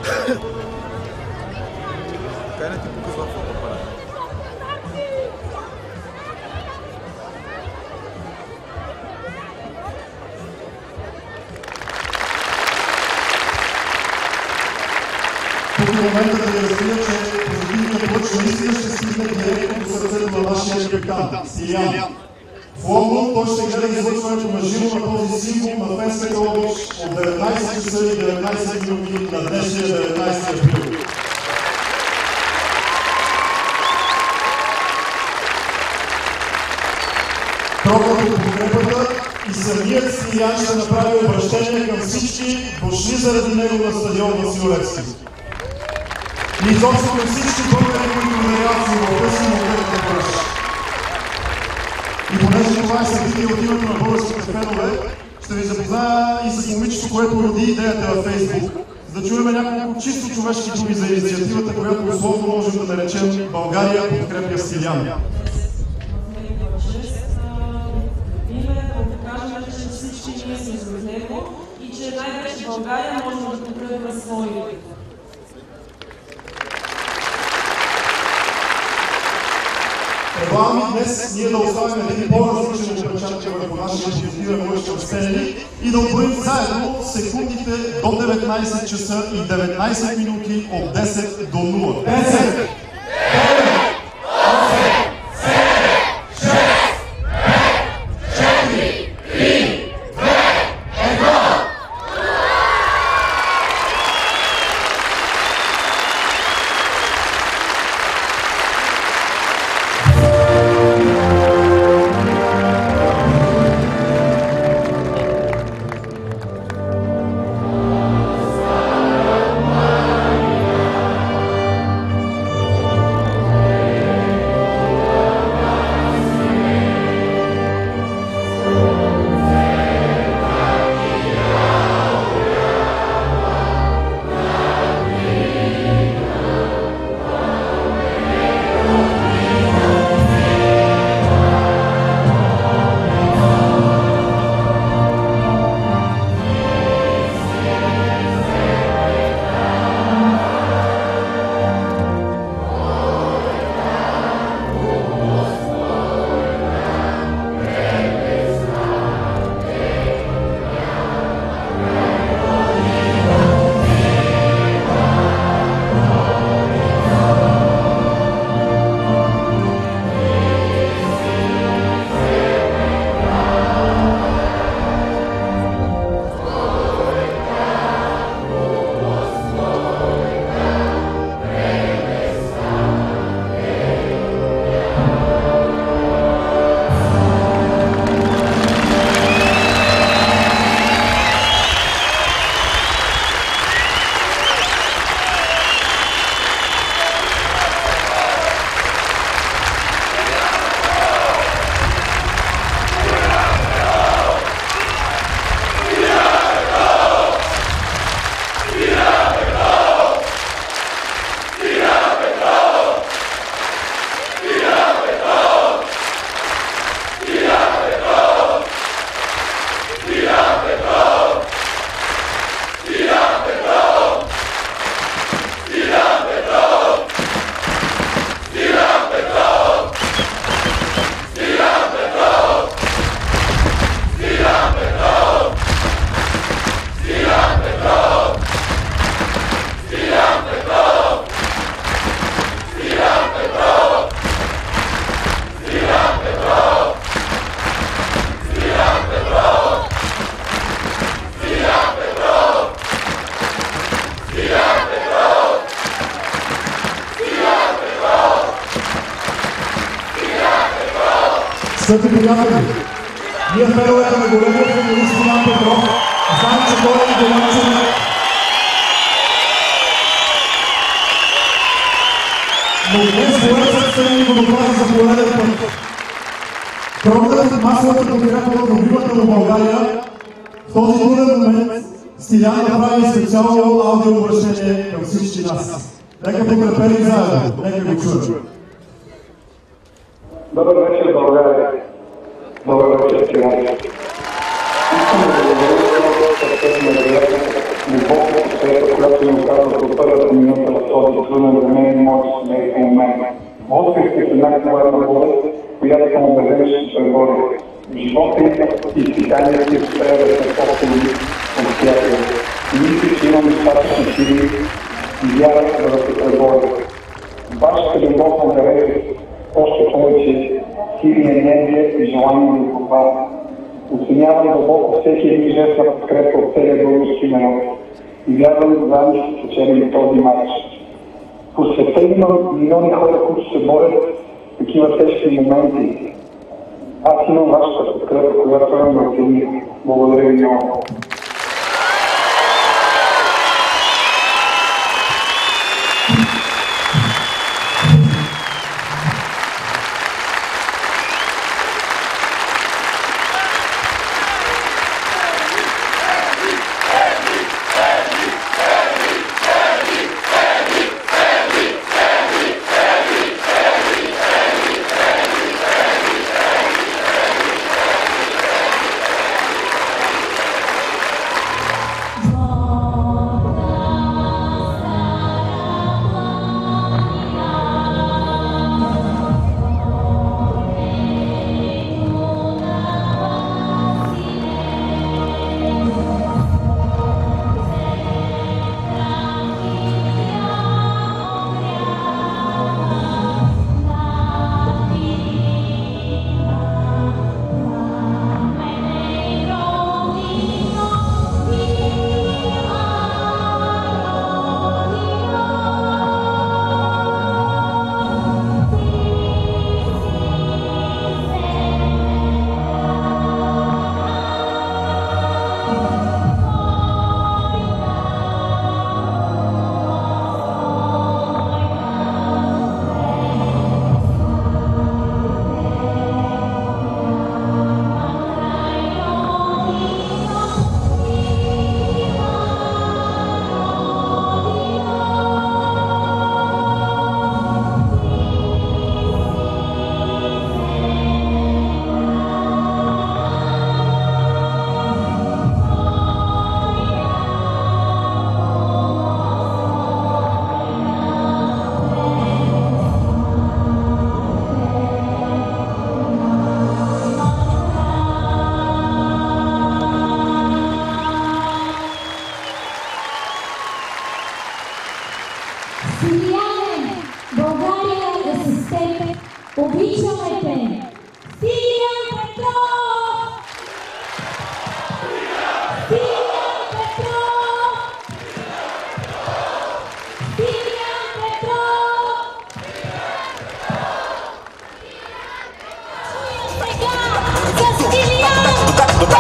Кай не ти показва фотоапарат. Тук е момента да ви разкрия, че позитивният лъч наистина ще стигне директно до сърцето на нашия капитан Стилян. В Лондон той ще гледа излъчването на живо на този символ на фенската обич от 19 часа и 19 минути на днешния 19 април. Трогът от подкрепата и самият Стилян ще направи обращение към всички, дошли заради него на стадион Васил Левски. И изобщо към всички българи, които ударяват силата си на където пръщ. И понеже това е събитие от името на българските фенове, ще ви запозная и с момичето, което роди идеята във Фейсбук, за да чуем няколко чисто човешки думи за инициативата, която условно можем да наречем България подкрепя Стилян. Всички ние сме за него и че най-вече България може да подкрепя своите. Предлагам днес ние да оставим един по-различен отпечатък върху нашия позитивен лъч към сцени и да отброим заедно секундите до 19 часа и 19 минути от 10 до 0. 10! Скъпи приятели, ние феновете на големия футболист Стилян Петров знаем, че той е голям човек. Но днес боецът се ни го доказа за пореден път. Трогът и масовата подкрепа от любимата на България, в този труден момент Стилян направи специално аудиообращение към всички нас. Нека подкрепим заедно, нека го чуем. Добър вечер, България. Добър вечер, Стилян. Искам да благодаря на любовната подкрепа, която им оказва от този труден за мен и моето семейство момент. Възпрехте се най-голема болест, която съм убеден, че ще се бори. В живота и изпитанията си успея да се собствени обстоятелства. Мисля, че имам достатъчно сили и вяра, за да се преборя. Вашата любов на дарете още повече сили, енергия и желание да попада. Оценявам дълбоко всеки един жест на подкрепа от целия български народ и вярвам, заедно ще спечелим този матч. По света има милиони хора, които се борят в такива тежки моменти. Аз имам вашата подкрепа, която ме оцени. Благодаря ви много. Силияне, България е с теб, обичаме те! Силиян Петров! Силиян Петров! Силиян Петров! Сега с Силиян Петров!